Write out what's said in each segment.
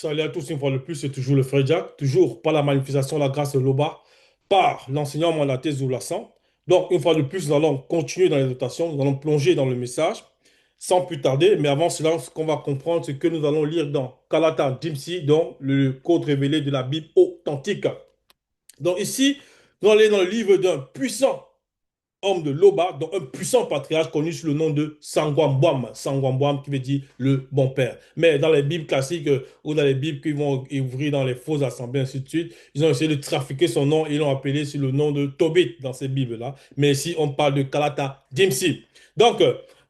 Salut à tous une fois de plus, c'est toujours le frère Jack, toujours par la manifestation de la grâce de l'Oba, par l'enseignement mandaté Zoulassant. Donc, une fois de plus, nous allons continuer dans les notations, nous allons plonger dans le message sans plus tarder. Mais avant cela, ce qu'on va comprendre, c'est que nous allons lire dans Kalata Dimsi, dans le code révélé de la Bible authentique. Donc, ici, nous allons aller dans le livre d'un puissant homme de Loba, donc un puissant patriarche connu sous le nom de Sangwambwam. Sangwambwam qui veut dire le bon père. Mais dans les Bibles classiques ou dans les Bibles qui vont ouvrir dans les fausses assemblées, ainsi de suite, ils ont essayé de trafiquer son nom et l'ont appelé sur le nom de Tobit dans ces Bibles-là. Mais ici, on parle de Kalata Dimsi. Donc,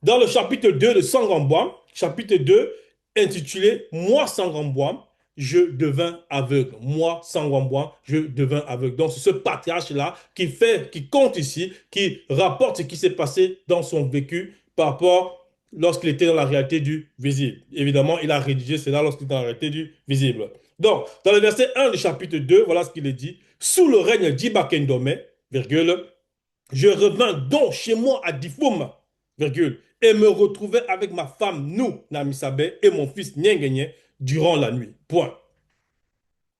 dans le chapitre 2 de Sangwambwam, chapitre 2, intitulé Moi Sangwambwam, je devins aveugle. Moi, Sangwambwa, je devins aveugle. Donc, c'est ce patriarche-là qui compte ici, qui rapporte ce qui s'est passé dans son vécu par rapport lorsqu'il était dans la réalité du visible. Évidemment, il a rédigé cela lorsqu'il était dans la réalité du visible. Donc, dans le verset 1 du chapitre 2, voilà ce qu'il est dit. Sous le règne d'Ibakendome, virgule, je revins donc chez moi à Difoum, virgule, et me retrouvais avec ma femme, nous, Namisabe, et mon fils Nyengenye, durant la nuit. Point.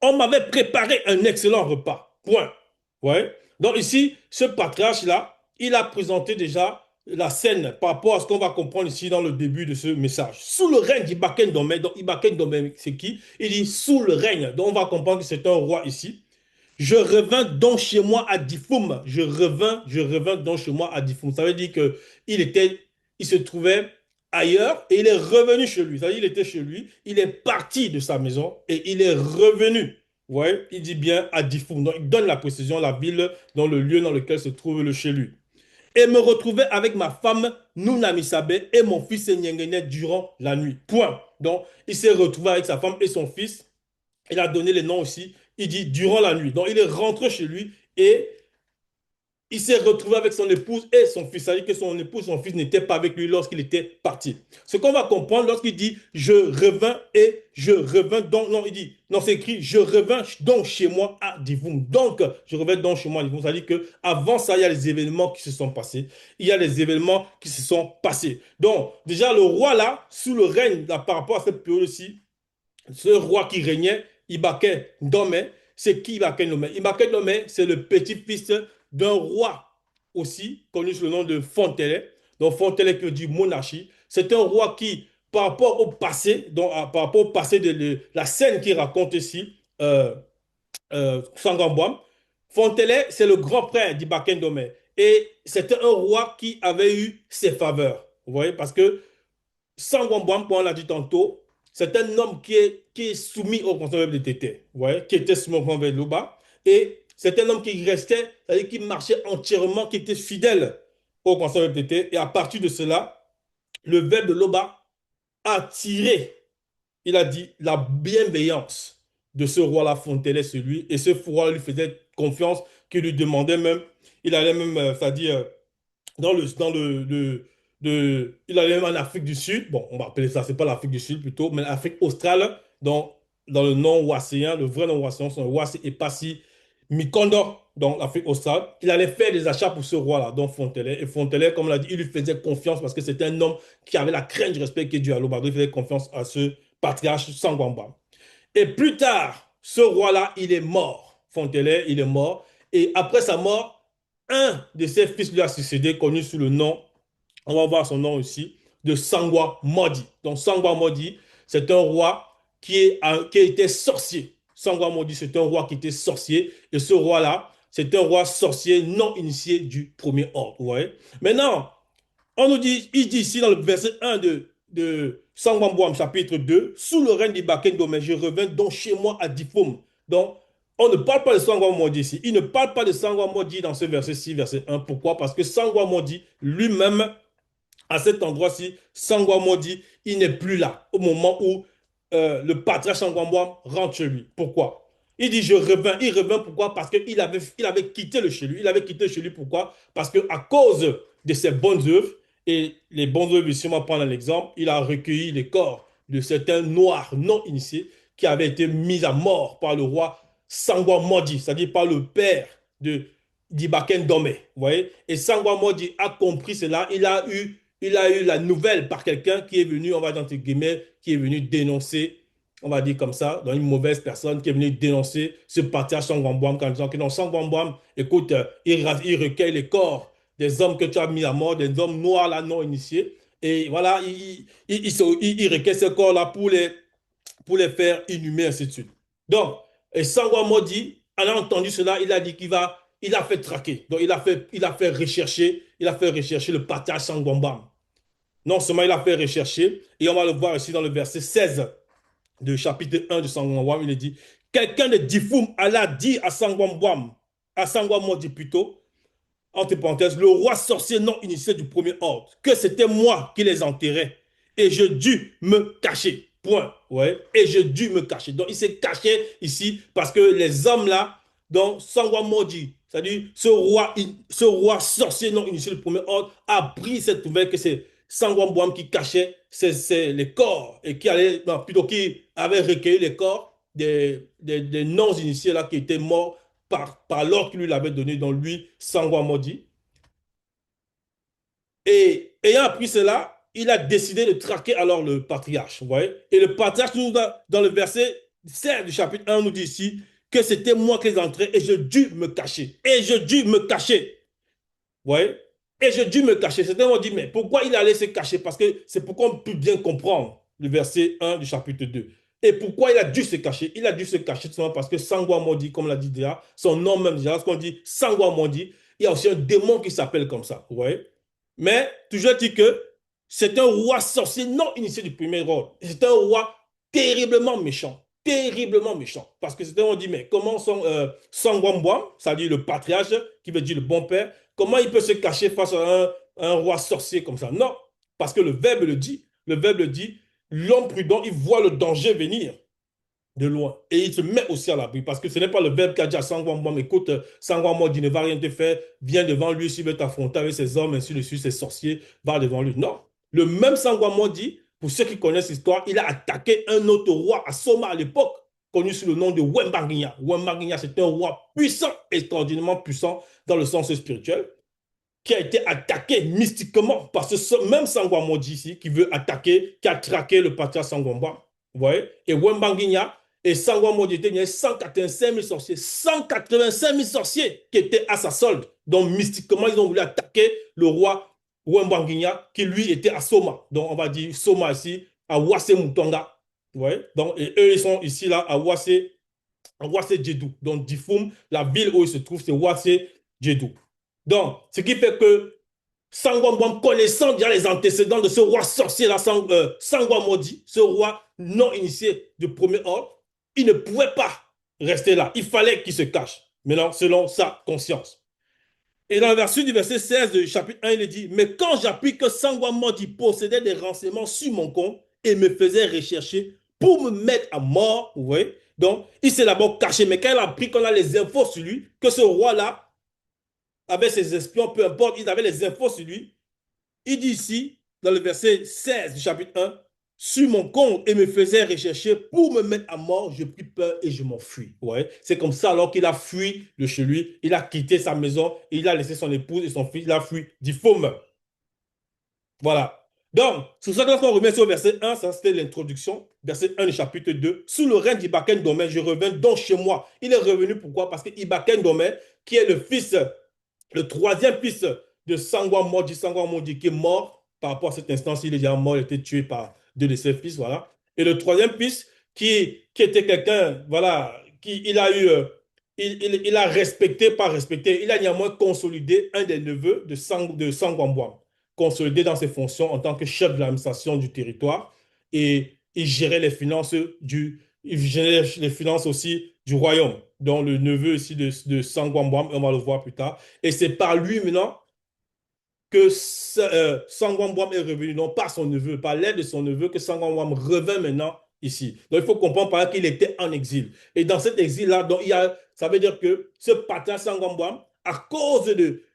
On m'avait préparé un excellent repas. Point. Ouais. Donc ici, ce patriarche-là, il a présenté déjà la scène par rapport à ce qu'on va comprendre ici dans le début de ce message. Sous le règne d'Ibaken Domé, donc Ibaken Domé, c'est qui? Il dit sous le règne. Donc on va comprendre que c'est un roi ici. Je revins donc chez moi à Difoum. Je revins donc chez moi à Difoum. Ça veut dire que il se trouvait ailleurs et il est revenu chez lui. Ça veut dire qu'il était chez lui, il est parti de sa maison et il est revenu. Vous voyez, il dit bien à Difoum. Donc il donne la précision, la ville, dans le lieu dans lequel se trouve le chez lui. Et me retrouvais avec ma femme Nounamisabe et mon fils Nyengene durant la nuit. Point. Donc il s'est retrouvé avec sa femme et son fils. Il a donné les noms aussi. Il dit durant la nuit. Donc il est rentré chez lui et il s'est retrouvé avec son épouse et son fils. C'est-à-dire que son épouse et son fils n'étaient pas avec lui lorsqu'il était parti. Ce qu'on va comprendre lorsqu'il dit je revins et je revins donc, non, il dit, non, c'est écrit je revins donc chez moi à Divoum. Donc, je reviens donc chez moi à Divoum. C'est-à-dire qu'avant ça, il y a les événements qui se sont passés. Il y a les événements qui se sont passés. Donc, déjà, le roi là, sous le règne, là, par rapport à cette période-ci, ce roi qui régnait, Ibake Ndome, c'est qui Ibake Ndome? Ibake Ndome, c'est le petit-fils d'un roi aussi, connu sous le nom de Fontele. Donc Fontele qui veut dire monarchie. C'est un roi qui, par rapport au passé, donc, par rapport au passé la scène qu'il raconte ici, Sangambouam, Fontele, c'est le grand frère d'Ibake Ndome. Et c'était un roi qui avait eu ses faveurs. Vous voyez, parce que Sangwambwam, comme on l'a dit tantôt, c'est un homme qui est soumis au conseil de Tété, ouais, qui était soumis au conseil de Luba. Et c'est un homme qui restait, c'est-à-dire qui marchait entièrement, qui était fidèle au conseil de Tété. Et à partir de cela, le verbe de Loba a tiré, il a dit, la bienveillance de ce roi-là Fontenay sur lui. Et ce roi lui faisait confiance, qui lui demandait même, il allait même, c'est-à-dire, il allait même en Afrique du Sud. Bon, on va appeler ça, c'est pas l'Afrique du Sud plutôt, mais l'Afrique australe, dans le non-Wasséen, le vrai non-Wasséen, c'est un Wassé et Passy Mikondo, donc l'Afrique australe. Il allait faire des achats pour ce roi-là, donc Fontenay. Et Fontenay, comme on l'a dit, il lui faisait confiance parce que c'était un homme qui avait la crainte du respect qui est dû à l'Obado. Il faisait confiance à ce patriarche Sangwamba. Et plus tard, ce roi-là, il est mort. Fontenay, il est mort. Et après sa mort, un de ses fils lui a succédé, connu sous le nom, on va voir son nom aussi, de Sangwa Modi. Donc Sangwa Modi, c'est un roi qui était sorcier. Sangwa Modi, c'est un roi qui était sorcier. Et ce roi-là, c'est un roi sorcier non initié du premier ordre. Vous voyez? Maintenant, on nous dit, il dit ici dans le verset 1 de Sangwambouam, chapitre 2, sous le règne d'Ibaken Domé, je reviens donc chez moi à Difoum. Donc, on ne parle pas de Sangwamodi ici. Il ne parle pas de Sangwamodi dans ce verset-ci, verset 1. Pourquoi? Parce que Sangwamodi lui-même, à cet endroit-ci, Sangwamodi, il n'est plus là au moment où le patriarche Sangwamboam rentre chez lui. Pourquoi? Il dit, je reviens. Il revient pourquoi? Parce qu'il avait quitté le chez lui. Il avait quitté chez lui pourquoi? Parce qu'à cause de ses bonnes œuvres, et les bonnes œuvres, ici, on va prendre un exemple, il a recueilli les corps de certains noirs non initiés qui avaient été mis à mort par le roi Sangwa Modi, c'est-à-dire par le père de d'Ibaken Domé. Vous voyez? Et Sangwa Modi a compris cela. Il a eu la nouvelle par quelqu'un qui est venu, on va dire entre guillemets, qui est venu dénoncer on va dire comme ça, dans une mauvaise personne qui est venue dénoncer ce parti à Sangwambwam en disant que non, Sangwambwam, écoute, il recueille les corps des hommes que tu as mis à mort, des hommes noirs là, non initiés. Et voilà, il recueille ces corps-là pour les faire inhumer, ainsi de suite. Donc, et Sangwa Modi, en a entendu cela, il a dit il a fait traquer. Donc, il a fait rechercher le partage Sangwambam. Non seulement il a fait rechercher, et on va le voir ici dans le verset 16 du chapitre 1 de Sangwambam, il est dit, quelqu'un de Difoum alla dire à Sangwam Modi plutôt, entre parenthèses, le roi sorcier non initié du premier ordre, que c'était moi qui les enterrais. Et je dus me cacher. Point. Ouais. Et je dus me cacher. Donc, il s'est caché ici parce que les hommes là, donc, Sangwa Modi, c'est-à-dire ce roi sorcier non initié du premier ordre, a pris cette nouvelle que c'est Sangwa Mbouam qui cachait les corps et qui allait, non, plutôt qui avait recueilli les corps des non-initiés là qui étaient morts par l'ordre qu'il lui avait donné, donc lui, Sangwa Modi. Et ayant appris cela, il a décidé de traquer alors le patriarche. Vous voyez? Et le patriarche, dans le verset 16 du chapitre 1, nous dit ici que c'était moi qui les entrais et je dus me cacher. Et je dus me cacher. Vous voyez? Et je dus me cacher. Certains m'ont dit, mais pourquoi il allait se cacher? Parce que c'est pour qu'on puisse bien comprendre le verset 1 du chapitre 2. Et pourquoi il a dû se cacher? Il a dû se cacher tout simplement parce que Sangwa Modi, comme l'a dit déjà, son nom même déjà, lorsqu'on dit Sangwa Modi, il y a aussi un démon qui s'appelle comme ça. Vous voyez? Mais toujours dit que c'est un roi sorcier non initié du premier ordre. C'est un roi terriblement méchant. Terriblement méchant. Parce que c'était, on dit, mais comment Sangwambwam, c'est-à-dire le patriarche, qui veut dire le bon père, comment il peut se cacher face à un roi sorcier comme ça? Non, parce que le verbe le dit. Le verbe le dit, l'homme prudent, il voit le danger venir de loin. Et il se met aussi à l'abri. Parce que ce n'est pas le verbe qui a dit à Sangwambwam, écoute, Sangwambwam dit ne va rien te faire, viens devant lui s'il veut t'affronter avec ses hommes, ainsi de suite, ses sorciers, va devant lui. Non. Le même Sangwambwam dit, pour ceux qui connaissent l'histoire, il a attaqué un autre roi à Soma à l'époque, connu sous le nom de Wembanginya. Wembanginya, c'est un roi puissant, extraordinairement puissant dans le sens spirituel, qui a été attaqué mystiquement par ce même Sangwambwam ici, qui veut attaquer, qui a traqué le patriarche Sangwambwam. Vous voyez? Et Wembanginya, et Sangwa Modi il y a 185 000 sorciers. 185 000 sorciers qui étaient à sa solde. Donc, mystiquement, ils ont voulu attaquer le roi Wembanginya, qui lui était à Soma. Donc, on va dire Soma ici, à Wase Mutonga. Ouais. Donc, et eux, ils sont ici, là, à Wase Djedou. Donc, Difum, la ville où ils se trouvent, c'est Wase Djedou. Donc, ce qui fait que Sangwambwam, connaissant déjà les antécédents de ce roi sorcier, là, Sangwa Modi, ce roi non initié de premier ordre, il ne pouvait pas rester là. Il fallait qu'il se cache. Maintenant, selon sa conscience. Et dans le verset 16 du chapitre 1, il est dit, mais quand j'appuie que Sangwa Modi possédait des renseignements sur mon compte et me faisait rechercher pour me mettre à mort, vous voyez, donc il s'est d'abord caché. Mais quand il a appris qu'on a les infos sur lui, que ce roi-là avait ses espions, peu importe, il avait les infos sur lui, il dit ici, dans le verset 16 du chapitre 1, sur mon compte et me faisait rechercher pour me mettre à mort, je pris peur et je m'enfuis. Ouais. C'est comme ça alors qu'il a fui de chez lui, il a quitté sa maison, il a laissé son épouse et son fils, il a fui d'Iphome. Voilà. Donc, c'est pour ça que lorsqu'on remet sur le verset 1, ça c'était l'introduction, verset 1 du chapitre 2. Sous le règne d'Ibaken Domé, je reviens donc chez moi. Il est revenu pourquoi? Parce que Ibaken Domé, qui est le troisième fils de Sangwa Modi, qui est mort par rapport à cette instance, il est déjà mort, il a été tué par deux de ses fils, voilà. Et le troisième fils, qui était quelqu'un, voilà, qui il a eu, il a respecté, pas respecté, il a néanmoins consolidé un des neveux de Sangwambwam, consolidé dans ses fonctions en tant que chef de l'administration du territoire, et il gérait les finances il gérait les finances aussi du royaume, dont le neveu ici de Sangwambwam, on va le voir plus tard. Et c'est par lui maintenant que Sangwambwam est revenu, non pas son neveu, par l'aide de son neveu, que Sangwambwam revint maintenant ici. Donc il faut comprendre par là qu'il était en exil. Et dans cet exil-là, donc, ça veut dire que ce patin Sangwambwam, à cause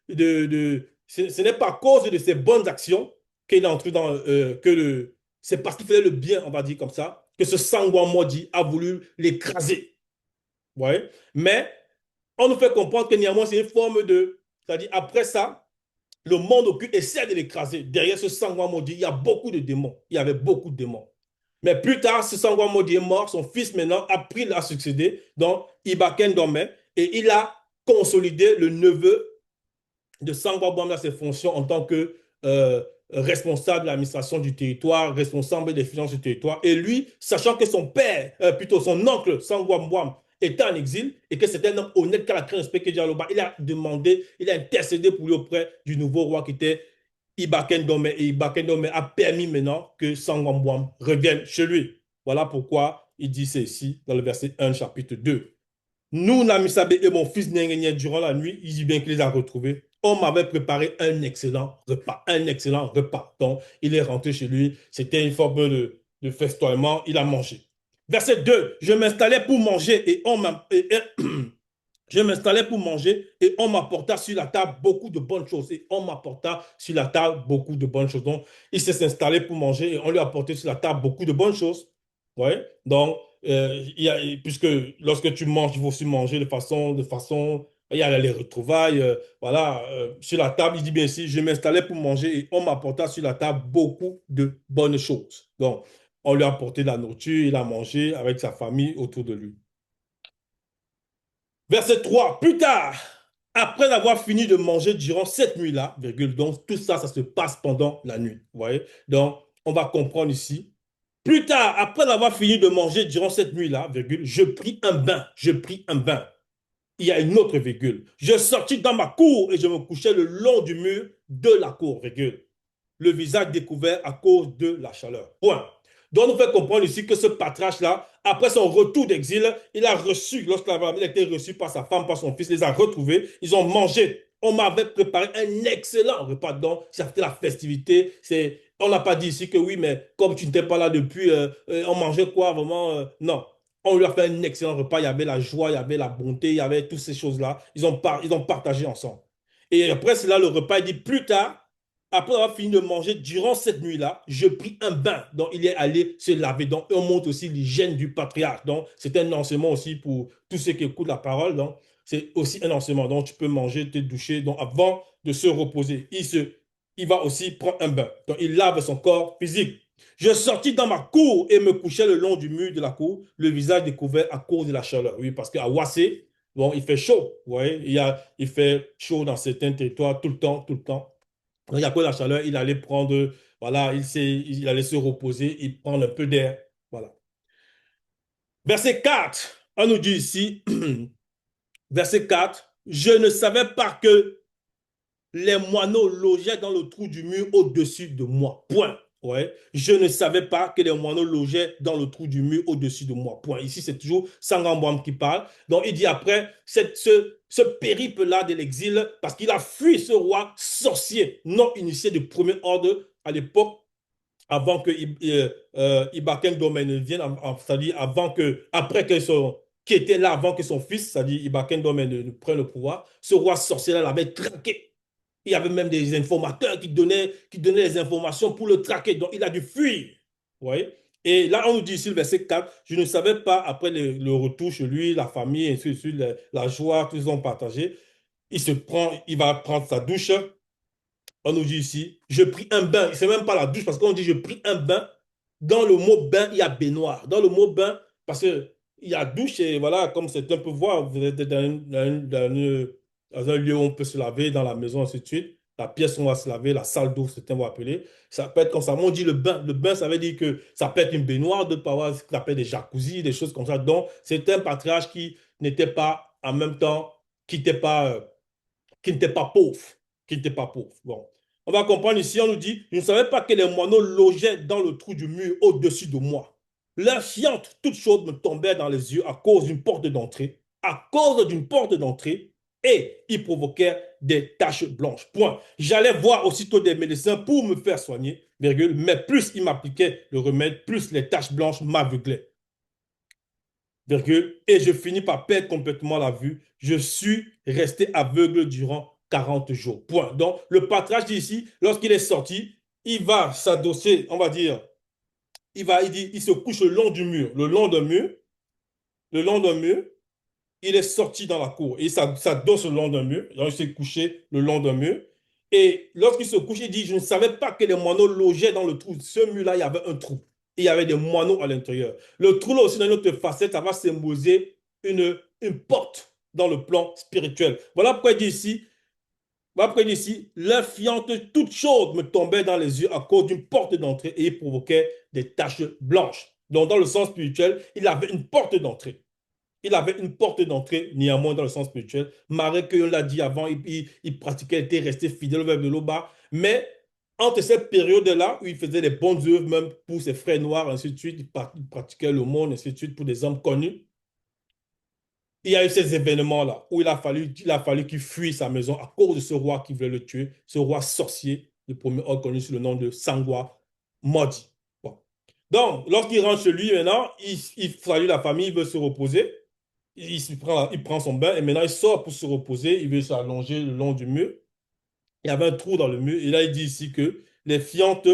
ce n'est pas à cause de ses bonnes actions qu'il est entré dans, c'est parce qu'il faisait le bien, on va dire comme ça, que ce Sangwambwam Modi a voulu l'écraser. Ouais. Mais on nous fait comprendre que néanmoins, c'est une forme de. C'est-à-dire, après ça, le monde occulte essaie de l'écraser. Derrière ce Sangwambwam Modi, il y a beaucoup de démons. Il y avait beaucoup de démons. Mais plus tard, ce Sangwa Modi est mort, son fils maintenant a pris la succédé, donc Ibaken Dome, et il a consolidé le neveu de Sangwa Bam dans ses fonctions en tant que responsable de l'administration du territoire, responsable des finances du territoire. Et lui, sachant que son père, plutôt son oncle Sangwa Mbam, était en exil et que c'était un homme honnête qui a créé respect Dialoba, il a demandé, il a intercédé pour lui auprès du nouveau roi qui était Ibaken Dome. Et Ibaken Dome a permis maintenant que Sangwa Mbam revienne chez lui. Voilà pourquoi il dit ceci dans le verset 1, chapitre 2. Nous, Namisabe et mon fils Nengenye, durant la nuit, il dit bien qu'il les a retrouvés. On m'avait préparé un excellent repas, un excellent repas. Donc, il est rentré chez lui. C'était une forme de festoiement. Il a mangé. Verset 2. Je m'installais pour manger et je m'installais pour manger et on m'apporta sur la table beaucoup de bonnes choses. Et on m'apporta sur la table beaucoup de bonnes choses. Donc, il s'est installé pour manger et on lui a apporté sur la table beaucoup de bonnes choses. Ouais. Donc, puisque lorsque tu manges, il faut aussi manger il y a les retrouvailles, voilà, sur la table, il dit bien ici, je m'installais pour manger et on m'apporta sur la table beaucoup de bonnes choses. Donc, on lui a apporté de la nourriture, il a mangé avec sa famille autour de lui. Verset 3. Plus tard, après avoir fini de manger durant cette nuit-là, virgule, donc tout ça, ça se passe pendant la nuit. Vous voyez? Donc, on va comprendre ici. Plus tard, après avoir fini de manger durant cette nuit-là, virgule, je pris un bain. Je pris un bain. Il y a une autre virgule. Je sortis dans ma cour et je me couchais le long du mur de la cour, virgule. Le visage découvert à cause de la chaleur. Point. Donc, on nous fait comprendre ici que ce patriarche-là, après son retour d'exil, il a reçu, lorsqu'il a été reçu par sa femme, par son fils, il les a retrouvés, ils ont mangé. On m'avait préparé un excellent repas. Donc, c'était la festivité. On n'a pas dit ici que oui, mais comme tu n'étais pas là depuis, on mangeait quoi vraiment non. On lui a fait un excellent repas. Il y avait la joie, il y avait la bonté, il y avait toutes ces choses-là. Ils ont partagé ensemble. Et après cela, le repas, il dit plus tard, après avoir fini de manger, durant cette nuit-là, je pris un bain. Donc, il est allé se laver. Donc, on montre aussi l'hygiène du patriarche. Donc, c'est un enseignement aussi pour tous ceux qui écoutent la parole. Donc, c'est aussi un enseignement. Donc, tu peux manger, te doucher. Donc, avant de se reposer, il va aussi prendre un bain. Donc, il lave son corps physique. Je sortis dans ma cour et me couchais le long du mur de la cour, le visage découvert à cause de la chaleur. Oui, parce qu'à Wassé, bon, il fait chaud. Vous voyez, il fait chaud dans certains territoires tout le temps, tout le temps. Il y a que la chaleur, il allait prendre, voilà, il allait se reposer et prendre un peu d'air. Voilà. Verset 4, on nous dit ici, verset 4, je ne savais pas que les moineaux logeaient dans le trou du mur au-dessus de moi. Point. Ouais. Je ne savais pas que les moineaux logeaient dans le trou du mur au-dessus de moi. Point. Ici, c'est toujours Sangambouam qui parle. Donc, il dit après ce périple-là de l'exil, parce qu'il a fui ce roi sorcier, non initié de premier ordre à l'époque, avant que Ibaken Domen ne vienne, c'est-à-dire après que qui était là avant que son fils, c'est-à-dire Ibaken Domen ne prenne le pouvoir, ce roi sorcier-là l'avait traqué. Il y avait même des informateurs qui donnaient les informations pour le traquer. Donc, il a dû fuir. Vous voyez? Et là, on nous dit ici, le verset 4, je ne savais pas, après le retour chez lui, la famille, et ainsi de suite, la joie qu'ils ont partagé, il va prendre sa douche. On nous dit ici, je pris un bain. C'est même pas la douche, parce qu'on dit, je pris un bain. Dans le mot bain, il y a baignoire. Dans le mot bain, parce que il y a douche, et voilà, comme certains peuvent voir, vous êtes dans un lieu où on peut se laver, dans la maison, ainsi de suite. La pièce où on va se laver, la salle d'eau, certains vont appeler. Ça peut être comme ça. Moi, on dit le bain. Le bain, ça veut dire que ça peut être une baignoire, de avoir ce qu'on appelle des jacuzzis, des choses comme ça. Donc, c'est un patriarche qui n'était pas, en même temps, qui n'était pas pauvre. Qui n'était pas pauvre. Bon. On va comprendre ici, on nous dit, je ne savais pas que les moineaux logeaient dans le trou du mur au-dessus de moi. Leurs fientes toutes chaudes me tombèrent dans les yeux à cause d'une porte d'entrée, à cause d'une porte d'entrée, et ils provoquèrent des taches blanches. Point. J'allais voir aussitôt des médecins pour me faire soigner, virgule, mais plus ils m'appliquaient le remède, plus les taches blanches m'aveuglaient, virgule, et je finis par perdre complètement la vue. Je suis resté aveugle durant 40 jours. Point. Donc, le patriarche dit ici, lorsqu'il est sorti, il va s'adosser, on va dire, il dit, il se couche le long du mur, le long d'un mur, il est sorti dans la cour et il s'adosse le long d'un mur. Donc, il s'est couché le long d'un mur. Et lorsqu'il se couche, il dit, je ne savais pas que les moineaux logeaient dans le trou. Ce mur-là, il y avait un trou. et il y avait des moineaux à l'intérieur. Le trou là aussi, dans une autre facette, ça va symboliser une porte dans le plan spirituel. Voilà pourquoi il dit ici, voilà pourquoi il dit ici, la fiente toute chaude me tombait dans les yeux à cause d'une porte d'entrée et il provoquait des taches blanches. Donc, dans le sens spirituel, il avait une porte d'entrée. Il avait une porte d'entrée, néanmoins, dans le sens spirituel. Marais, que on l'a dit avant, il pratiquait, il était resté fidèle au verbe de l'Oba. Mais entre cette période-là, où il faisait des bonnes œuvres, même pour ses frères noirs, ainsi de suite, il pratiquait le monde, ainsi de suite, pour des hommes connus. Il y a eu ces événements-là où il a fallu qu'il fuit sa maison à cause de ce roi qui voulait le tuer, ce roi sorcier, le premier homme connu sous le nom de Sangwa Modi. Bon. Donc, lorsqu'il rentre chez lui, maintenant, il salue la famille, il veut se reposer. Il prend son bain et maintenant il sort pour se reposer. Il veut s'allonger le long du mur. Il y avait un trou dans le mur. Et là, il dit ici que les fientes,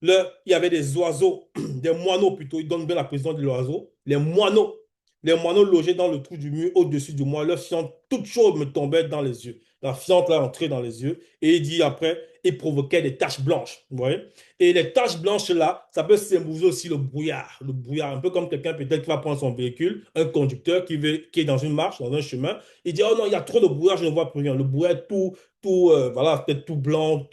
il y avait des oiseaux, des moineaux plutôt. Il donne bien la précision de l'oiseau. Les moineaux logés dans le trou du mur au-dessus du moi. Leurs fientes toutes chaudes me tombaient dans les yeux. La fiente là entrait dans les yeux. Et il dit après, il provoquait des taches blanches. Vous voyez? Et les taches blanches là, ça peut symboliser aussi le brouillard. Le brouillard, un peu comme quelqu'un peut-être qui va prendre son véhicule, un conducteur qui est dans une marche, dans un chemin. Il dit, oh non, il y a trop de brouillard, je ne vois plus rien. Le brouillard, tout, voilà, peut-être tout blanc,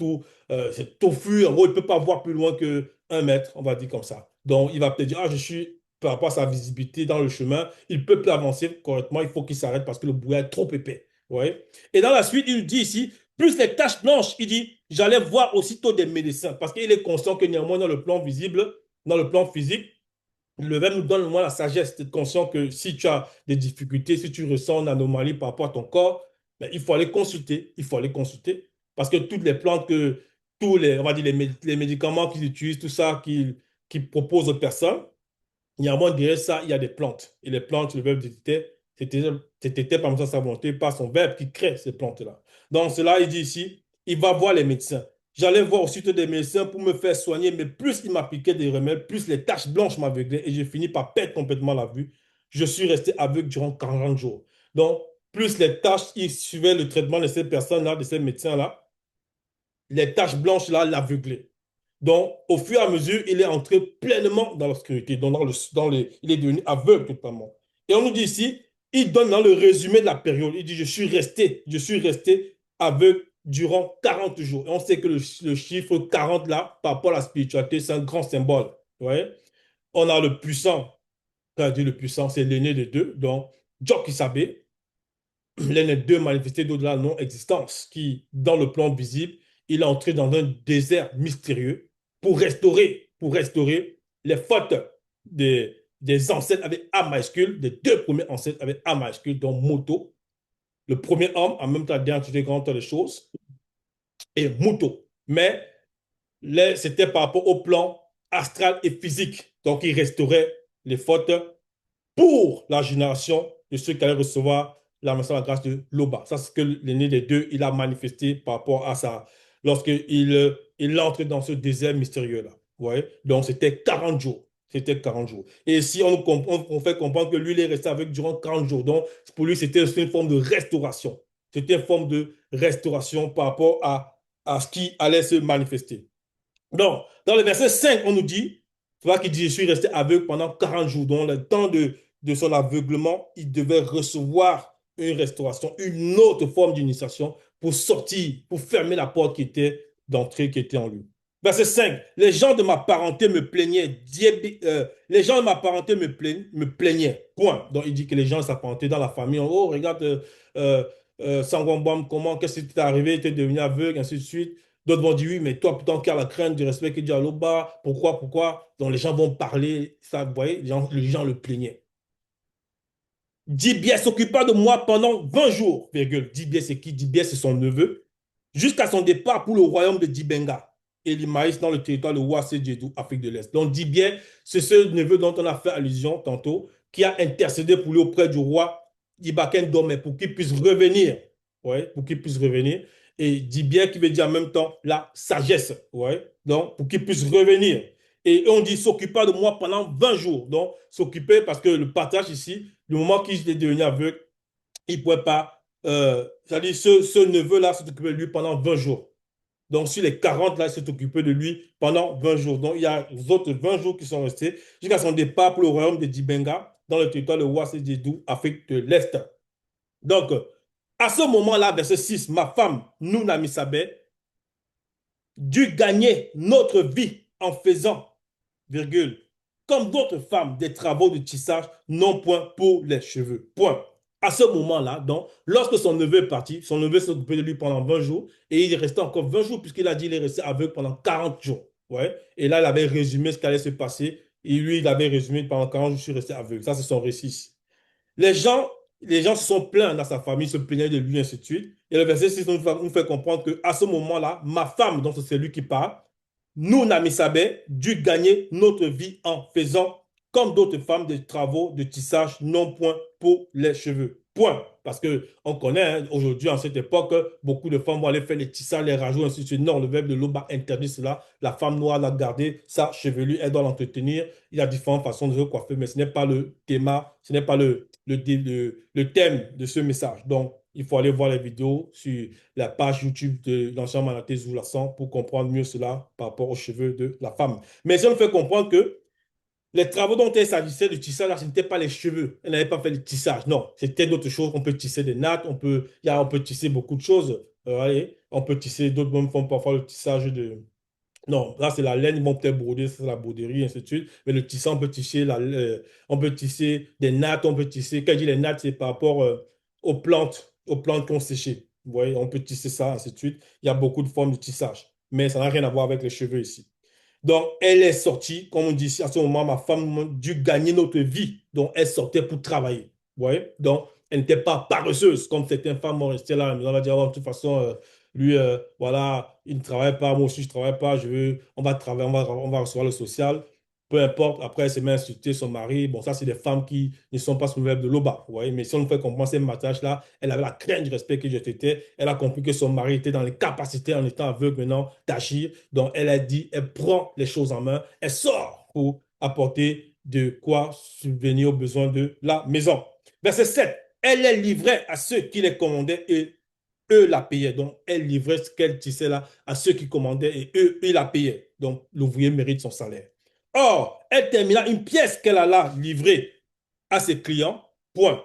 c'est tofu. En gros, il ne peut pas voir plus loin que 1 mètre, on va dire comme ça. Donc, il va peut-être dire, ah, je suis, par rapport à sa visibilité dans le chemin, il peut plus avancer correctement, il faut qu'il s'arrête parce que le brouillard est trop épais. Ouais. Et dans la suite, il dit ici, plus les taches blanches, il dit, j'allais voir aussitôt des médecins parce qu'il est conscient que néanmoins, dans le plan visible, dans le plan physique, le verbe nous donne au moins la sagesse d'être conscient que si tu as des difficultés, si tu ressens une anomalie par rapport à ton corps, ben, il faut aller consulter. Il faut aller consulter. Parce que toutes les plantes on va dire les médicaments qu'ils utilisent, tout ça qu'ils proposent aux personnes, il y a moins derrière ça, il y a des plantes. Et les plantes, le verbe c'était par sa volonté, par son verbe qui crée ces plantes-là. Donc, cela, il dit ici, il va voir les médecins. J'allais voir aussitôt des médecins pour me faire soigner, mais plus ils m'appliquaient des remèdes, plus les taches blanches m'aveuglaient et j'ai fini par perdre complètement la vue. Je suis resté aveugle durant 40 jours. Donc, plus les taches, ils suivaient le traitement de ces personnes-là, de ces médecins-là, les taches blanches-là l'aveuglaient. Donc, au fur et à mesure, il est entré pleinement dans l'obscurité. Donc, il est devenu aveugle totalement. Et on nous dit ici, il donne dans le résumé de la période, il dit, je suis resté aveugle durant 40 jours. Et on sait que le chiffre 40 là, par rapport à la spiritualité, c'est un grand symbole. Ouais. On a le puissant, quand on dit le puissant, c'est l'aîné des deux. Donc, Jokisabe, l'aîné de deux manifesté d'au-delà de non-existence, qui, dans le plan visible, il est entré dans un désert mystérieux pour restaurer les fautes des ancêtres avec A majuscule, des deux premiers ancêtres avec A majuscule, dont Moto, le premier homme, en même temps d'identité grand des choses, et Muto. Mais là, c'était par rapport au plan astral et physique. Donc, il restaurait les fautes pour la génération de ceux qui allaient recevoir la mission de la grâce de l'Oba. Ça, c'est ce que l'aîné des deux, il a manifesté par rapport à ça, lorsqu'il entre dans ce désert mystérieux-là. Ouais. Donc, c'était 40 jours. C'était 40 jours. Et si on fait comprendre que lui, il est resté avec durant 40 jours. Donc, pour lui, c'était une forme de restauration. C'était une forme de restauration par rapport à ce qui allait se manifester. Donc, dans le verset 5, on nous dit, tu vois, qu'il dit, je suis resté aveugle pendant 40 jours. Donc, le temps de son aveuglement, il devait recevoir une restauration, une autre forme d'initiation pour sortir, pour fermer la porte qui était d'entrée, qui était en lui. Verset 5, les gens de ma parenté me plaignaient. Les gens de ma parenté me plaignaient. Point. Donc, il dit que les gens de sa parenté dans la famille, oh, regarde, Sangwambam, qu'est-ce qui t'est arrivé, tu es devenu aveugle, ainsi de suite. D'autres vont dire, oui, mais toi, pourtant, qui as la crainte du respect que Dieu a là-bas, pourquoi? Donc, les gens vont parler, ça, vous voyez, les gens le plaignaient. Dibia s'occupa de moi pendant 20 jours, virgule. Dibia, c'est qui? Dibia, c'est son neveu, jusqu'à son départ pour le royaume de Dibenga et l'Imaïs dans le territoire de Ouassedjedou, Afrique de l'Est. Donc, Dibia, c'est ce neveu dont on a fait allusion tantôt, qui a intercédé pour lui auprès du roi Ibaken Domé pour qu'il puisse revenir. Ouais, pour qu'il puisse revenir. Et Dibia qui veut dire en même temps la sagesse. Ouais, donc, pour qu'il puisse revenir. Et on dit s'occupa de moi pendant 20 jours. Donc, s'occuper parce que le partage ici, le moment qu'il est devenu aveugle, il ne pouvait pas, c'est-à-dire ce neveu-là s'occupait de lui pendant 20 jours. Donc, sur les 40 là, il s'est occupé de lui pendant 20 jours. Donc, il y a les autres 20 jours qui sont restés jusqu'à son départ pour le royaume de Dibenga, dans le territoire de Ouassedjedou, Afrique de l'Est. Donc, à ce moment-là, verset 6, ma femme, Nouna Misabé, dut gagner notre vie en faisant, virgule, comme d'autres femmes, des travaux de tissage, non point pour les cheveux. Point. À ce moment-là, donc, lorsque son neveu est parti, son neveu s'est occupé de lui pendant 20 jours et il est resté encore 20 jours puisqu'il a dit qu'il est resté aveugle pendant 40 jours. Ouais. Et là, il avait résumé ce qui allait se passer. Et lui, il avait résumé pendant 40 jours, je suis resté aveugle. Ça, c'est son récit. Les gens, les gens se sont plaints dans sa famille, se plaignaient de lui, ainsi de suite. Et le verset 6 nous fait comprendre qu'à ce moment-là, ma femme, donc c'est lui qui parle, nous, Namisabé, dû gagner notre vie en faisant, comme d'autres femmes, des travaux de tissage, non point pour les cheveux. Point. Parce que on connaît, hein, aujourd'hui, en cette époque, beaucoup de femmes vont aller faire les tissages, les rajouts, ainsi de suite. Non, le verbe de l'Oba interdit cela. La femme noire l'a gardé, sa chevelure, elle doit l'entretenir. Il y a différentes façons de se coiffer, mais ce n'est pas le thème, ce n'est pas le thème de ce message. Donc, il faut aller voir les vidéos sur la page YouTube de l'ancien Manaté Zoulassan pour comprendre mieux cela par rapport aux cheveux de la femme. Mais ça nous fait comprendre que les travaux dont elle s'agissait de tissage, là, ce n'était pas les cheveux. Elle n'avait pas fait le tissage. Non, c'était d'autres choses. On peut tisser des nattes, on peut tisser beaucoup de choses. Allez, on peut tisser, d'autres même font parfois le tissage de, non, là c'est la laine, ils vont peut-être broder, c'est la broderie, ainsi de suite. Mais le tissant, on peut tisser des nattes, on peut tisser. Quand je dis les nattes, c'est par rapport aux plantes qu'on séché. Vous voyez, on peut tisser ça, ainsi de suite. Il y a beaucoup de formes de tissage. Mais ça n'a rien à voir avec les cheveux ici. Donc, elle est sortie, comme on dit ici, à ce moment, ma femme a dû gagner notre vie. Donc, elle sortait pour travailler. Vous voyez? Donc, elle n'était pas paresseuse, comme certaines femmes vont rester là à la maison. On va dire, oh, de toute façon, lui, voilà, il ne travaille pas, moi aussi, je ne travaille pas, on va travailler, on va recevoir le social. Peu importe, après, elle s'est mis à insulter son mari. Bon, ça, c'est des femmes qui ne sont pas sous le verbe de l'OBA. Vous voyez? Mais si on nous fait comprendre ces messages-là, elle avait la crainte du respect que j'étais. Elle a compris que son mari était dans les capacités, en étant aveugle maintenant, d'agir. Donc, elle a dit, elle prend les choses en main, elle sort pour apporter de quoi subvenir aux besoins de la maison. Verset 7. Elle les livrait à ceux qui les commandaient et eux la payaient. Donc, elle livrait ce qu'elle tissait là à ceux qui commandaient et eux, ils la payaient. Donc, l'ouvrier mérite son salaire. Or, elle termina une pièce qu'elle alla livrer à ses clients, point,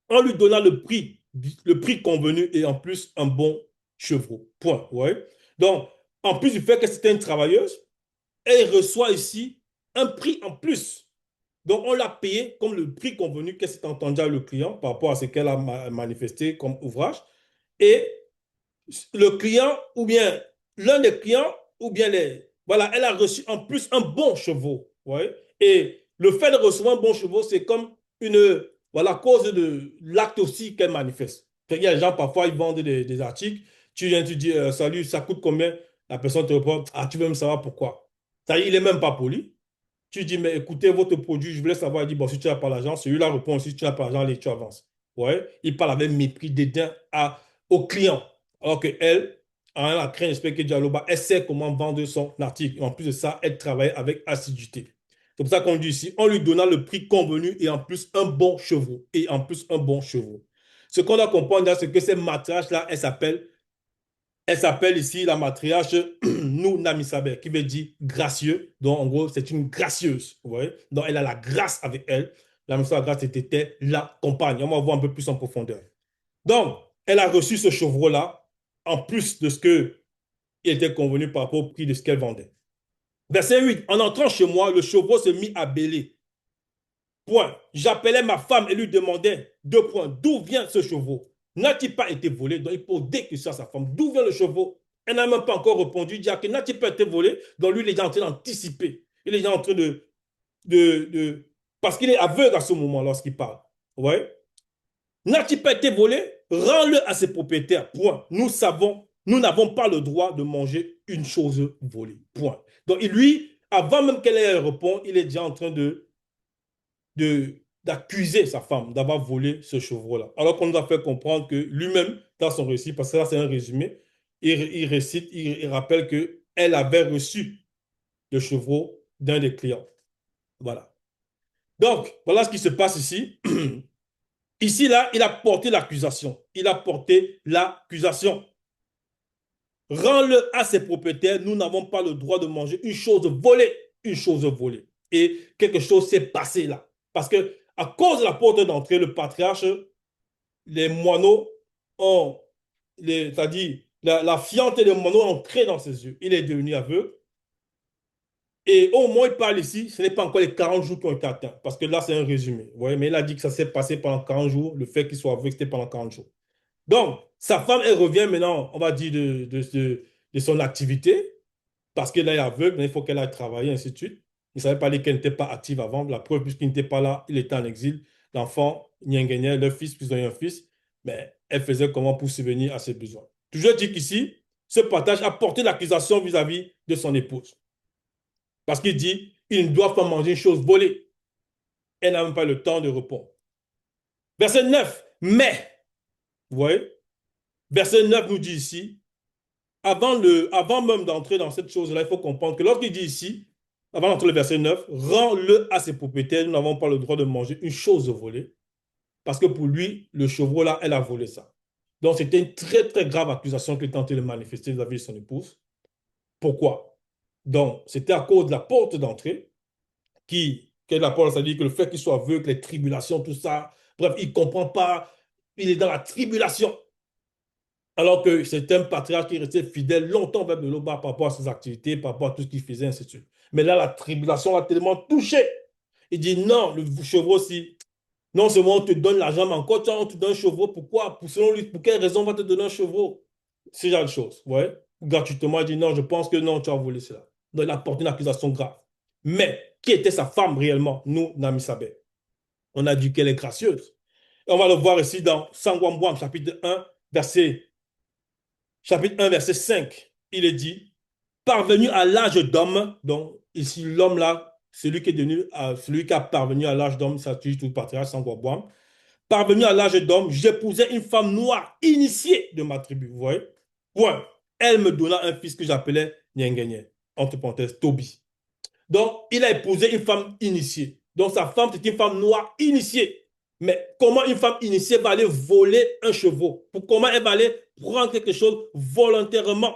en lui donnant le prix convenu et en plus un bon chevreau, point. Ouais. Donc, en plus du fait que c'était une travailleuse, elle reçoit ici un prix en plus. Donc, on l'a payé comme le prix convenu qu'elle s'est entendue avec le client par rapport à ce qu'elle a manifesté comme ouvrage. Et le client, ou bien l'un des clients, ou bien voilà, elle a reçu en plus un bon chevaux. Ouais. Et le fait de recevoir un bon chevaux, c'est comme voilà, cause de l'acte aussi qu'elle manifeste. Il y a des gens, parfois, ils vendent des articles. Tu viens, tu dis, salut, ça coûte combien? La personne te répond, ah, tu veux me savoir pourquoi? Ça y est, il n'est même pas poli. Tu dis, mais écoutez, votre produit, je voulais savoir. Il dit, bon, si tu n'as pas l'argent, celui-là répond, si tu n'as pas l'argent, allez, tu avances. Ouais. Il parle avec mépris, dédain au client. Alors qu'elle, en la crainte, j'espère que Dialoba, elle sait comment vendre son article. Et en plus de ça, elle travaille avec assiduité. C'est pour ça qu'on dit ici, on lui donna le prix convenu et en plus un bon chevaux. Et en plus un bon chevaux. Ce qu'on doit comprendre, c'est que ces matraches-là, elle s'appelle ici la matriarche Nou Namisabe, qui veut dire gracieux. Donc, en gros, c'est une gracieuse. Vous voyez? Donc, elle a la grâce avec elle. La grâce était la compagne. On va voir un peu plus en profondeur. Donc, elle a reçu ce chevreau-là, en plus de ce qui était convenu par rapport au prix de ce qu'elle vendait. Verset 8. En entrant chez moi, le chevreau se mit à bêler. Point. J'appelais ma femme et lui demandais, deux points, d'où vient ce chevreau? N'a-t-il pas été volé? Donc, il pose des questions à sa femme. D'où vient le chevreau? Elle n'a même pas encore répondu. Il dit que n'a-t-il pas été volé? Donc, lui, il est déjà en train d'anticiper. Il est déjà en train parce qu'il est aveugle à ce moment lorsqu'il parle. Ouais. N'a-t-il pas été volé? Rends-le à ses propriétaires. Point. Nous n'avons pas le droit de manger une chose volée. Point. Donc, lui, avant même qu'elle ait répondu, il est déjà en train d'accuser sa femme d'avoir volé ce chevreau-là. Alors qu'on nous a fait comprendre que lui-même, dans son récit, parce que là, c'est un résumé, il récite, il rappelle qu'elle avait reçu le chevreau d'un des clients. Voilà. Donc, voilà ce qui se passe ici. Ici, là, il a porté l'accusation. Il a porté l'accusation. Rends-le à ses propriétaires. Nous n'avons pas le droit de manger une chose volée. Une chose volée. Et quelque chose s'est passé là. Parce que à cause de la porte d'entrée, le patriarche, les moineaux ont, c'est-à-dire la fiente des moineaux ont entré dans ses yeux. Il est devenu aveugle. Et au moins, il parle ici, ce n'est pas encore les 40 jours qui ont été atteints. Parce que là, c'est un résumé. Vous voyez, mais il a dit que ça s'est passé pendant 40 jours. Le fait qu'il soit aveugle, c'était pendant 40 jours. Donc, sa femme, elle revient maintenant, on va dire, de son activité. Parce qu'elle est aveugle, mais il faut qu'elle aille travailler, ainsi de suite. Il ne savait pas dire qu'elle n'était pas active avant. La preuve, puisqu'il n'était pas là, il était en exil. L'enfant, Nyengenya, leur fils, puis ils ont eu un fils. Mais elle faisait comment pour subvenir à ses besoins. Toujours dit qu'ici, ce partage a porté l'accusation vis-à-vis de son épouse. Parce qu'il dit, ils ne doivent pas manger une chose volée. Elle n'a même pas le temps de répondre. Verset 9. Mais, vous voyez, verset 9 nous dit ici, avant même d'entrer dans cette chose-là, il faut comprendre que lorsqu'il dit ici, avant d'entrer le verset 9, rends-le à ses propriétaires, nous n'avons pas le droit de manger une chose volée, parce que pour lui, le chevreau là, elle a volé ça. Donc c'était une très très grave accusation qu'il tentait de manifester vis-à-vis de son épouse. Pourquoi? Donc c'était à cause de la porte d'entrée, que la porte, c'est-à-dire que le fait qu'il soit aveugle, les tribulations, tout ça, bref, il ne comprend pas, il est dans la tribulation. Alors que c'est un patriarche qui restait fidèle longtemps vers Loba par rapport à ses activités, par rapport à tout ce qu'il faisait, ainsi de suite. Mais là, la tribulation l'a tellement touché. Il dit non, le chevreau aussi. Non seulement on te donne l'argent, mais encore on te donne un chevreau. Pourquoi? Selon lui, pour quelle raison on va te donner un chevreau? C'est genre de choses. Ouais. Gratuitement, il dit non, je pense que non, tu as volé cela. Donc il a porté une accusation grave. Mais qui était sa femme réellement? Nous, Nami Sabé. On a dit qu'elle est gracieuse. Et on va le voir ici dans Sangwambwam, chapitre 1, verset 5, il est dit, parvenu à l'âge d'homme, donc ici l'homme là, celui qui est devenu, celui qui a parvenu à l'âge d'homme, ça tue tout le patriarche sans boire. Parvenu à l'âge d'homme, j'épousais une femme noire initiée de ma tribu, vous voyez? Point. Elle me donna un fils que j'appelais Nyengenye, entre parenthèses, Tobi. Donc, il a épousé une femme initiée. Donc, sa femme, c'est une femme noire initiée. Mais comment une femme initiée va aller voler un chevaux? Comment elle va aller prendre quelque chose volontairement?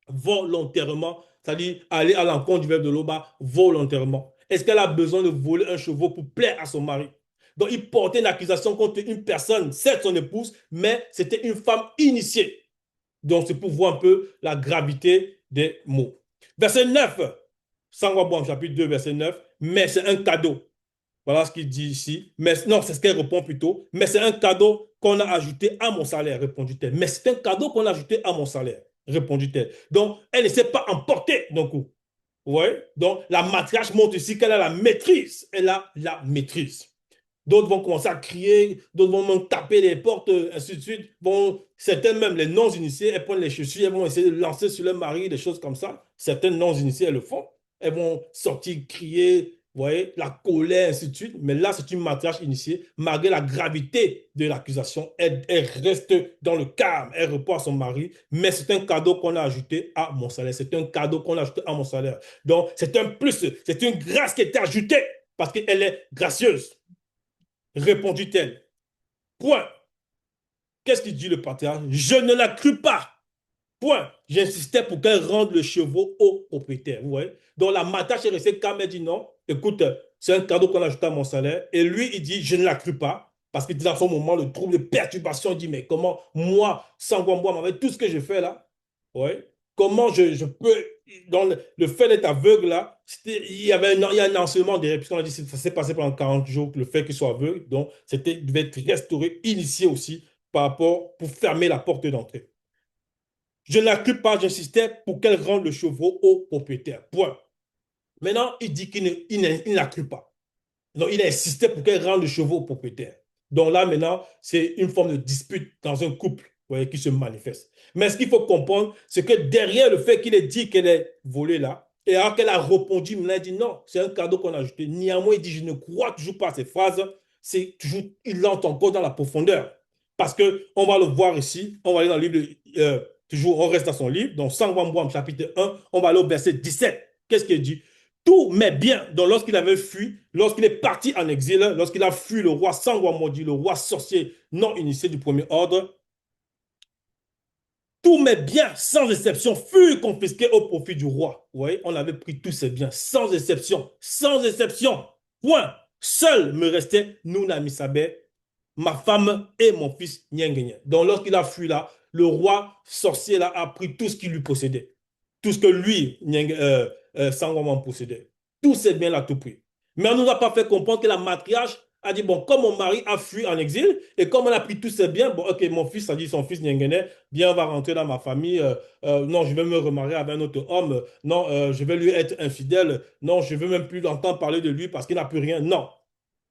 Volontairement, c'est-à-dire aller à l'encontre du verbe de l'Oba volontairement. Est-ce qu'elle a besoin de voler un chevaux pour plaire à son mari? Donc, il portait une accusation contre une personne, certes son épouse, mais c'était une femme initiée. Donc, c'est pour voir un peu la gravité des mots. Verset 9, Sangwabouam, chapitre 2, verset 9, mais c'est un cadeau. Voilà ce qu'il dit ici. Mais non, c'est ce qu'elle répond plutôt. Mais c'est un cadeau qu'on a ajouté à mon salaire, répondit-elle. Mais c'est un cadeau qu'on a ajouté à mon salaire, répondit-elle. Donc, elle ne s'est pas emportée d'un coup. Ouais. Donc, la matriarche montre ici qu'elle a la maîtrise. Elle a la maîtrise. D'autres vont commencer à crier, d'autres vont même taper les portes, ainsi de suite. Bon, certaines même, les non-initiés, elles prennent les chaussures, elles vont essayer de lancer sur leur mari, des choses comme ça. Certaines non-initiées, elles le font. Elles vont sortir, crier, vous voyez, la colère, ainsi de suite. Mais là, c'est une matriarche initiée. Malgré la gravité de l'accusation, elle reste dans le calme. Elle répond à son mari. Mais c'est un cadeau qu'on a ajouté à mon salaire. C'est un cadeau qu'on a ajouté à mon salaire. Donc, c'est un plus. C'est une grâce qui a été ajoutée parce qu'elle est gracieuse. Répondit-elle. Point. Qu'est-ce qu'il dit le patriarche? Je ne la crus pas. Point. J'insistais pour qu'elle rende le chevaux au propriétaire. Vous voyez? Donc la matriarche est restée calme. Elle dit non. Écoute, c'est un cadeau qu'on a ajouté à mon salaire. Et lui, il dit je ne la crus pas. Parce qu'il dit dans son moment le trouble de perturbation. Il dit mais comment moi, sans moi, avec tout ce que je fais là, ouais, comment je peux, dans le fait d'être aveugle là, il y a un enseignement derrière, puisqu'on a dit que ça s'est passé pendant 40 jours, le fait qu'il soit aveugle, donc c'était devait être restauré, initié aussi par rapport pour fermer la porte d'entrée. Je ne la pas, j'insistais pour qu'elle rende le chevreau au propriétaire. Point. Maintenant, il dit qu'il ne la pas. Donc, il a insisté pour qu'elle rende le chevreau au propriétaire. Donc là, maintenant, c'est une forme de dispute dans un couple, vous voyez, qui se manifeste. Mais ce qu'il faut comprendre, c'est que derrière le fait qu'il ait dit qu'elle est volée là, et alors qu'elle a répondu, maintenant, elle dit non, c'est un cadeau qu'on a ajouté. Néanmoins, il dit, je ne crois toujours pas à ces phrases. C'est toujours, il entre encore dans la profondeur. Parce que on va le voir ici, on va aller dans le livre, toujours, on reste dans son livre, dans Sangwambouam, chapitre 1, on va aller au verset 17. Qu'est-ce qu'il dit? Tous mes biens, donc lorsqu'il avait fui, lorsqu'il est parti en exil, lorsqu'il a fui le roi Sangwamodi, le roi sorcier non initié du premier ordre, tous mes biens, sans exception, furent confisqués au profit du roi. Vous voyez, on avait pris tous ses biens, sans exception, sans exception. Point. Seul me restait Nouna Misabé, ma femme et mon fils Nyengenya. Donc, lorsqu'il a fui là, le roi sorcier là a pris tout ce qu'il lui possédait. Tout ce que lui, Sangoma possédait. Tous ces biens-là, tout pris. Mais on ne nous a pas fait comprendre que la matriarche a dit, bon, comme mon mari a fui en exil, et comme on a pris tous ses biens, bon, ok, mon fils a dit, son fils Nyengene, bien, on va rentrer dans ma famille, non, je vais me remarier avec un autre homme, non, je vais lui être infidèle, non, je ne veux même plus entendre parler de lui parce qu'il n'a plus rien. Non,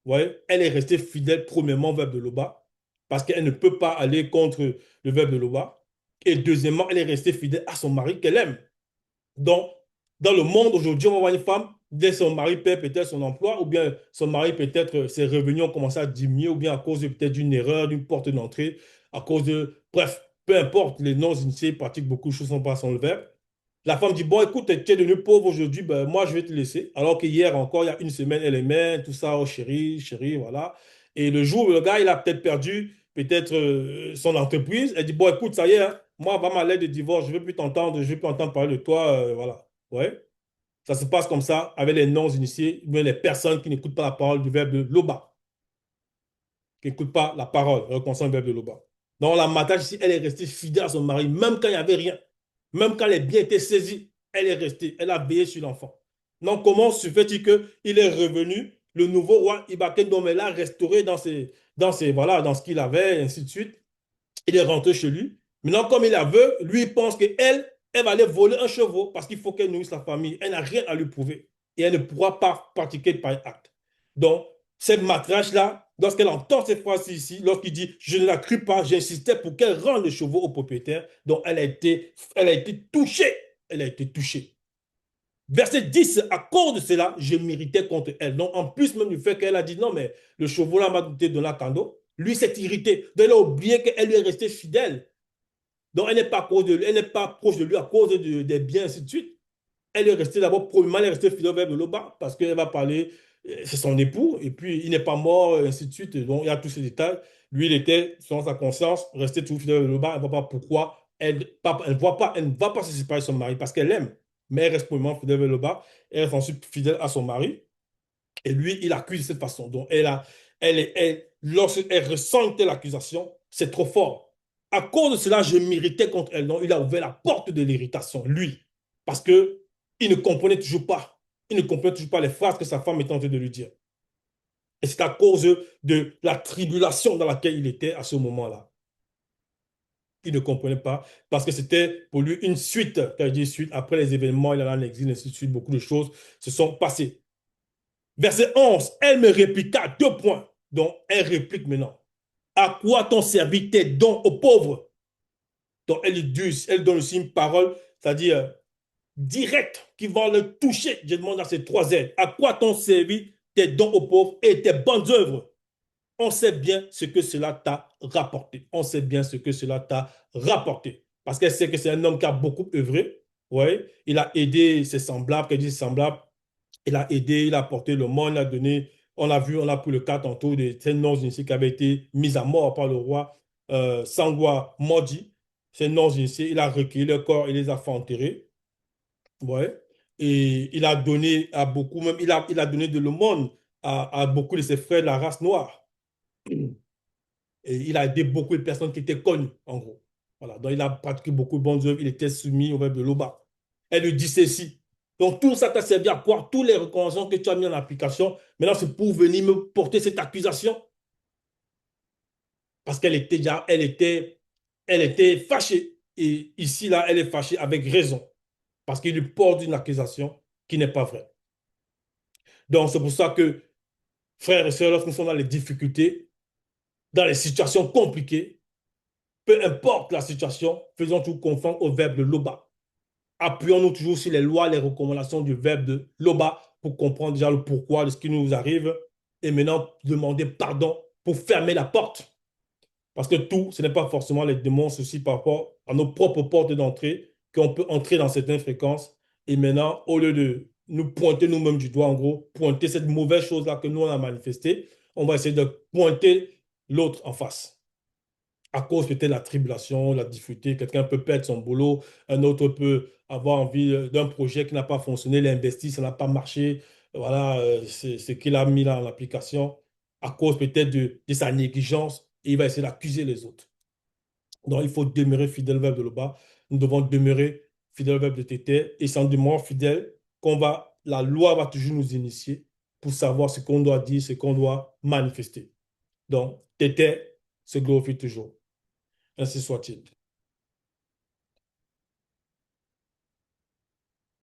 vous voyez, elle est restée fidèle, premièrement, au verbe de Loba, parce qu'elle ne peut pas aller contre le verbe de Loba. Et deuxièmement, elle est restée fidèle à son mari qu'elle aime. Donc, dans le monde aujourd'hui, on va voir une femme, dès son mari perd peut-être son emploi, ou bien son mari peut-être ses revenus ont commencé à diminuer, ou bien à cause peut-être d'une erreur, d'une porte d'entrée, à cause de... Bref, peu importe, les non-initiés pratiquent beaucoup de choses sans pas sans le verbe. La femme dit, bon, écoute, tu es devenu pauvre aujourd'hui, ben, moi, je vais te laisser. Alors qu'hier encore, il y a une semaine, elle aimait, tout ça, oh chérie, chérie, voilà. Et le jour où le gars, il a peut-être perdu peut-être son entreprise, elle dit, bon, écoute, ça y est, hein, moi, va ma lettre de divorce, je ne veux plus t'entendre, je ne veux plus entendre parler de toi, voilà. Ouais. Ça se passe comme ça avec les non-initiés, mais les personnes qui n'écoutent pas la parole du verbe de Loba, qui n'écoutent pas la parole, reconnaissant le verbe de Loba. Donc, la matage ici, elle est restée fidèle à son mari, même quand il n'y avait rien. Même quand les biens étaient saisis, elle est restée, elle a veillé sur l'enfant. Donc, comment se fait-il qu'il est revenu, le nouveau roi Ibaken, dont elle a restauré voilà, dans ce qu'il avait, et ainsi de suite. Il est rentré chez lui. Maintenant, comme il la veut, lui, il pense qu'elle, elle va aller voler un chevaux parce qu'il faut qu'elle nourrisse la famille. Elle n'a rien à lui prouver. Et elle ne pourra pas pratiquer de pareil acte. Donc, cette matrache-là, lorsqu'elle entend cette phrase ici, lorsqu'il dit je ne la crus pas, j'insistais pour qu'elle rende le chevaux au propriétaire. Donc, elle a été touchée. Elle a été touchée. Verset 10, à cause de cela, je m'irritais contre elle. Donc, en plus même du fait qu'elle a dit non, mais le chevaux là m'a été donné à Kando, lui s'est irrité. Donc, elle a oublié qu'elle lui est restée fidèle. Donc, elle n'est pas, elle n'est pas proche de lui à cause des biens, ainsi de suite. Elle est restée d'abord, premièrement, elle est restée fidèle vers Loba parce qu'elle va parler, c'est son époux, et puis il n'est pas mort, ainsi de suite. Donc, il y a tous ces détails. Lui, il était, selon sa conscience, resté toujours fidèle vers Loba. Elle ne voit pas pourquoi elle ne va pas se séparer de son mari parce qu'elle l'aime. Mais elle reste premièrement fidèle vers Loba. Elle reste ensuite fidèle à son mari. Et lui, il accuse de cette façon. Donc, lorsqu'elle ressent telle accusation, c'est trop fort. À cause de cela, je m'irritais contre elle. Donc, il a ouvert la porte de l'irritation, lui. Parce que il ne comprenait toujours pas. Il ne comprenait toujours pas les phrases que sa femme était en train de lui dire. Et c'est à cause de la tribulation dans laquelle il était à ce moment-là. Il ne comprenait pas parce que c'était pour lui une suite. Quand je dis suite, après les événements, il allait en exil, ainsi de suite, beaucoup de choses se sont passées. Verset 11, elle me répliqua 2 points. Donc, elle réplique maintenant. À quoi t'ont servi tes dons aux pauvres? Donc, elle donne aussi une parole, c'est-à-dire directe, qui va le toucher. Je demande à ces 3 aides. À quoi t'ont servi tes dons aux pauvres et tes bonnes œuvres? On sait bien ce que cela t'a rapporté. On sait bien ce que cela t'a rapporté. Parce qu'elle sait que c'est un homme qui a beaucoup œuvré. Ouais. Il a aidé ses semblables, qu'elle dit ses semblables. Il a aidé, il a porté le monde, il a donné. On a vu, on a pris le cas tantôt de ces non-initiés qui avaient été mis à mort par le roi Sangwa Modi. Ces non-initiés, il a recueilli leur corps et les a fait enterrer. Ouais. Et il a donné à beaucoup, même il a donné de l'aumône à beaucoup de ses frères de la race noire. Et il a aidé beaucoup de personnes qui étaient connues, en gros. Voilà. Donc, il a pratiqué beaucoup de bonnes œuvres. Il était soumis au verbe de Loba. Elle lui dit ceci. Donc, tout ça t'a servi à quoi? Tous les reconnaissances que tu as mis en application, maintenant, c'est pour venir me porter cette accusation. Parce qu'elle était déjà, elle était fâchée. Et ici, là, elle est fâchée avec raison. Parce qu'il lui porte une accusation qui n'est pas vraie. Donc, c'est pour ça que, frères et sœurs, lorsque nous sommes dans les difficultés, dans les situations compliquées, peu importe la situation, faisons tout conforme au verbe de Loba. Appuyons-nous toujours sur les lois, les recommandations du verbe de Loba pour comprendre déjà le pourquoi de ce qui nous arrive et maintenant demander pardon pour fermer la porte. Parce que tout, ce n'est pas forcément les démons, ceci par rapport à nos propres portes d'entrée, qu'on peut entrer dans certaines fréquences et maintenant, au lieu de nous pointer nous-mêmes du doigt, en gros, pointer cette mauvaise chose-là que nous, on a manifestée, on va essayer de pointer l'autre en face. à cause peut-être de la tribulation, la difficulté. Quelqu'un peut perdre son boulot, un autre peut avoir envie d'un projet qui n'a pas fonctionné, l'investir, ça n'a pas marché. Voilà, c'est ce qu'il a mis là en application à cause peut-être de sa négligence et il va essayer d'accuser les autres. Donc, il faut demeurer fidèle au verbe de Loba. Nous devons demeurer fidèle au verbe de Tété et sans demeurer fidèle, la loi va toujours nous initier pour savoir ce qu'on doit dire, ce qu'on doit manifester. Donc, Tété se glorifie toujours. Ainsi soit-il.